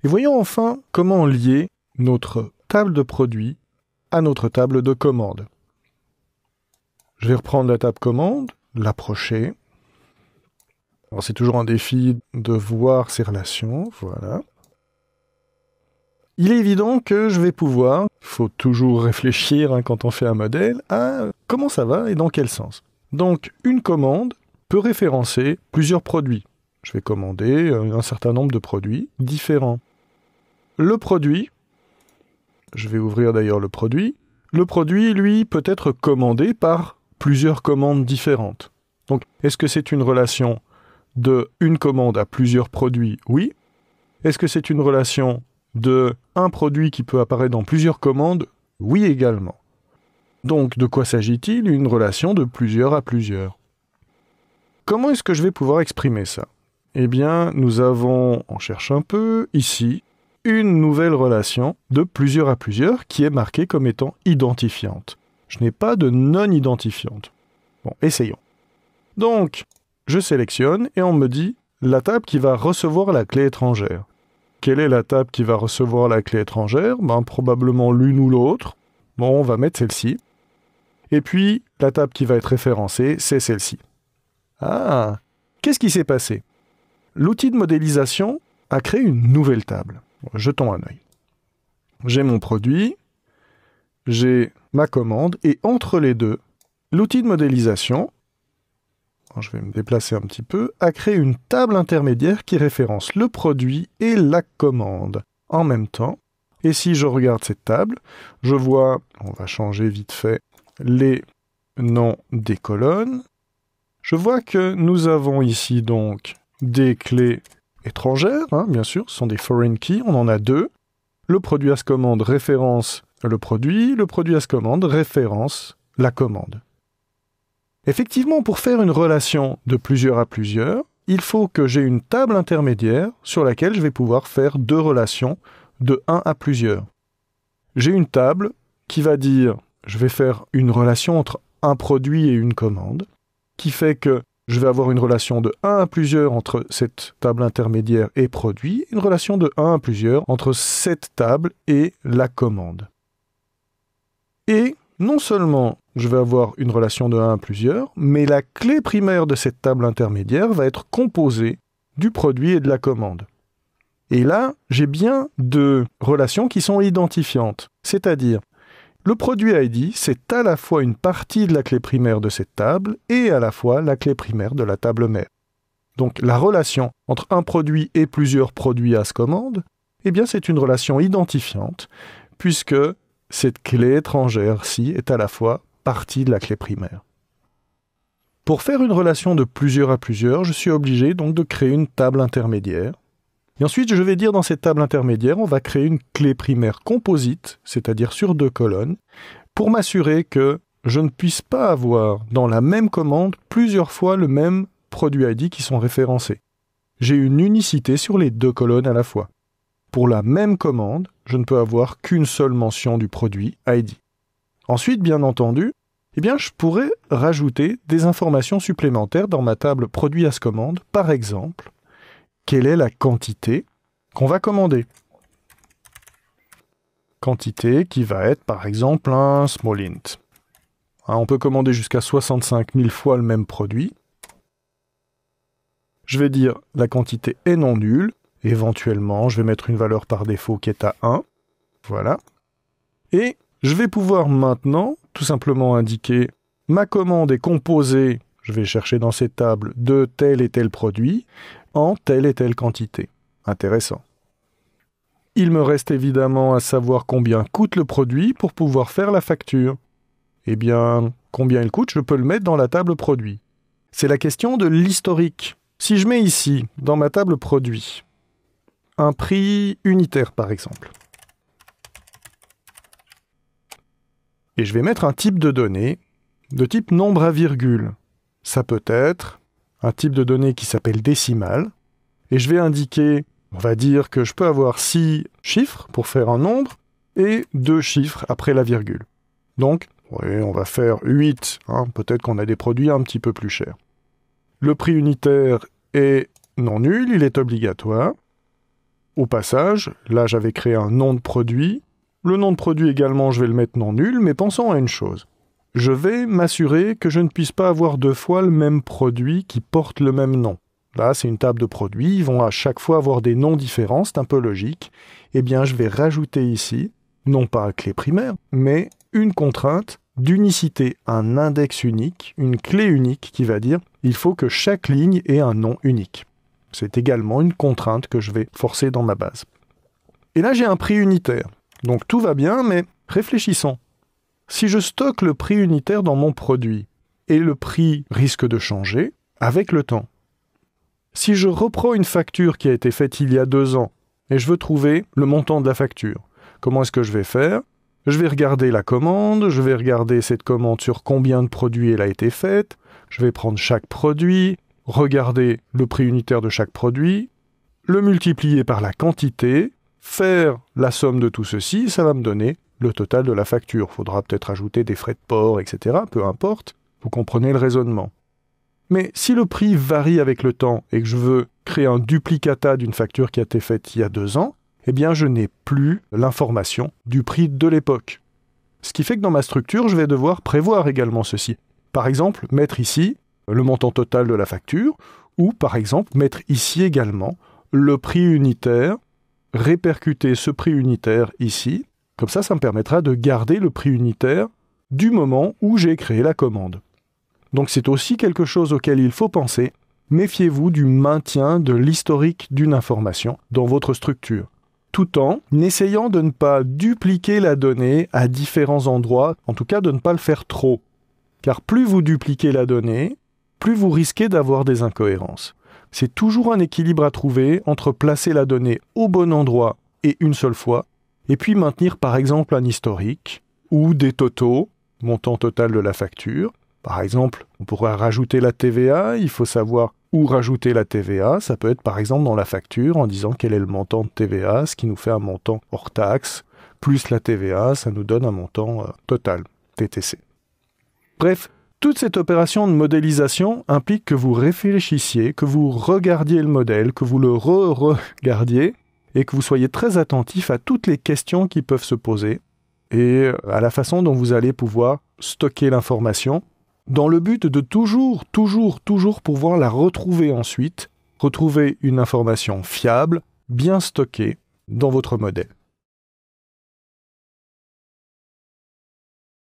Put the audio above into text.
Et voyons enfin comment lier notre table de produits à notre table de commande. Je vais reprendre la table commande, l'approcher. Alors c'est toujours un défi de voir ces relations, voilà. Il est évident que je vais pouvoir, il faut toujours réfléchir quand on fait un modèle, à comment ça va et dans quel sens. Donc une commande peut référencer plusieurs produits. Je vais commander un certain nombre de produits différents. Le produit, je vais ouvrir d'ailleurs le produit, lui, peut être commandé par plusieurs commandes différentes. Donc, est-ce que c'est une relation de une commande à plusieurs produits? Oui. Est-ce que c'est une relation de un produit qui peut apparaître dans plusieurs commandes? Oui également. Donc, de quoi s'agit-il? Une relation de plusieurs à plusieurs. Comment est-ce que je vais pouvoir exprimer ça? Eh bien, nous avons, on cherche un peu, ici, une nouvelle relation de plusieurs à plusieurs qui est marquée comme étant identifiante. Je n'ai pas de non identifiante. Bon, essayons. Donc, je sélectionne et on me dit la table qui va recevoir la clé étrangère. Quelle est la table qui va recevoir la clé étrangère? Probablement l'une ou l'autre. Bon, on va mettre celle-ci. Et puis, la table qui va être référencée, c'est celle-ci. Ah! Qu'est-ce qui s'est passé? L'outil de modélisation a créé une nouvelle table. Jetons un œil. J'ai mon produit, j'ai ma commande, et entre les deux, l'outil de modélisation, je vais me déplacer un petit peu, a créé une table intermédiaire qui référence le produit et la commande en même temps. Et si je regarde cette table, je vois, on va changer vite fait les noms des colonnes. Je vois que nous avons ici donc des clés étrangères, bien sûr, ce sont des foreign keys, on en a deux. Le produit as commande référence le produit as commande référence la commande. Effectivement, pour faire une relation de plusieurs à plusieurs, il faut que j'ai une table intermédiaire sur laquelle je vais pouvoir faire deux relations de 1 à plusieurs. J'ai une table qui va dire, je vais faire une relation entre un produit et une commande, qui fait que je vais avoir une relation de 1 à plusieurs entre cette table intermédiaire et produit, une relation de 1 à plusieurs entre cette table et la commande. Et non seulement je vais avoir une relation de 1 à plusieurs, mais la clé primaire de cette table intermédiaire va être composée du produit et de la commande. Et là, j'ai bien deux relations qui sont identifiantes, c'est-à-dire le produit ID, c'est à la fois une partie de la clé primaire de cette table et à la fois la clé primaire de la table mère. Donc la relation entre un produit et plusieurs produits as commande, eh bien c'est une relation identifiante, puisque cette clé étrangère-ci est à la fois partie de la clé primaire. Pour faire une relation de plusieurs à plusieurs, je suis obligé donc de créer une table intermédiaire. Et ensuite, je vais dire dans cette table intermédiaire, on va créer une clé primaire composite, c'est-à-dire sur deux colonnes, pour m'assurer que je ne puisse pas avoir dans la même commande plusieurs fois le même produit ID qui sont référencés. J'ai une unicité sur les deux colonnes à la fois. Pour la même commande, je ne peux avoir qu'une seule mention du produit ID. Ensuite, bien entendu, je pourrais rajouter des informations supplémentaires dans ma table produit as commande, par exemple, quelle est la quantité qu'on va commander. Quantité qui va être par exemple un small int. On peut commander jusqu'à 65 000 fois le même produit. Je vais dire la quantité est non nulle. Éventuellement, je vais mettre une valeur par défaut qui est à 1. Voilà. Et je vais pouvoir maintenant tout simplement indiquer ma commande est composée, je vais chercher dans cette table, de tel et tel produit, en telle et telle quantité. Intéressant. Il me reste évidemment à savoir combien coûte le produit pour pouvoir faire la facture. Eh bien, combien il coûte, je peux le mettre dans la table produit. C'est la question de l'historique. Si je mets ici, dans ma table produit, un prix unitaire par exemple, et je vais mettre un type de données de type nombre à virgule. Ça peut être un type de données qui s'appelle décimal, et je vais indiquer, on va dire que je peux avoir 6 chiffres pour faire un nombre, et 2 chiffres après la virgule. Donc, oui, on va faire 8, peut-être qu'on a des produits un petit peu plus chers. Le prix unitaire est non nul, il est obligatoire. Au passage, là j'avais créé un nom de produit. Le nom de produit également, je vais le mettre non nul, mais pensons à une chose. Je vais m'assurer que je ne puisse pas avoir deux fois le même produit qui porte le même nom. Là, c'est une table de produits, ils vont à chaque fois avoir des noms différents, c'est un peu logique. Eh bien, je vais rajouter ici, non pas à clé primaire, mais une contrainte d'unicité, un index unique, une clé unique qui va dire il faut que chaque ligne ait un nom unique. C'est également une contrainte que je vais forcer dans ma base. Et là, j'ai un prix unitaire. Donc tout va bien, mais réfléchissons. Si je stocke le prix unitaire dans mon produit, et le prix risque de changer avec le temps. Si je reprends une facture qui a été faite il y a 2 ans, et je veux trouver le montant de la facture, comment est-ce que je vais faire ? Je vais regarder la commande, je vais regarder cette commande sur combien de produits elle a été faite, je vais prendre chaque produit, regarder le prix unitaire de chaque produit, le multiplier par la quantité, faire la somme de tout ceci, ça va me donner le total de la facture. Il faudra peut-être ajouter des frais de port, etc. Peu importe, vous comprenez le raisonnement. Mais si le prix varie avec le temps et que je veux créer un duplicata d'une facture qui a été faite il y a 2 ans, eh bien je n'ai plus l'information du prix de l'époque. Ce qui fait que dans ma structure, je vais devoir prévoir également ceci. Par exemple, mettre ici le montant total de la facture, ou par exemple mettre ici également le prix unitaire, répercuter ce prix unitaire ici. Comme ça me permettra de garder le prix unitaire du moment où j'ai créé la commande. Donc c'est aussi quelque chose auquel il faut penser. Méfiez-vous du maintien de l'historique d'une information dans votre structure, tout en essayant de ne pas dupliquer la donnée à différents endroits, en tout cas de ne pas le faire trop. Car plus vous dupliquez la donnée, plus vous risquez d'avoir des incohérences. C'est toujours un équilibre à trouver entre placer la donnée au bon endroit et une seule fois, et puis maintenir par exemple un historique, ou des totaux, montant total de la facture. Par exemple, on pourrait rajouter la TVA, il faut savoir où rajouter la TVA. Ça peut être par exemple dans la facture en disant quel est le montant de TVA, ce qui nous fait un montant hors taxe, plus la TVA, ça nous donne un montant total, TTC. Bref, toute cette opération de modélisation implique que vous réfléchissiez, que vous regardiez le modèle, que vous le re-regardiez et que vous soyez très attentif à toutes les questions qui peuvent se poser et à la façon dont vous allez pouvoir stocker l'information dans le but de toujours pouvoir la retrouver ensuite, retrouver une information fiable, bien stockée dans votre modèle.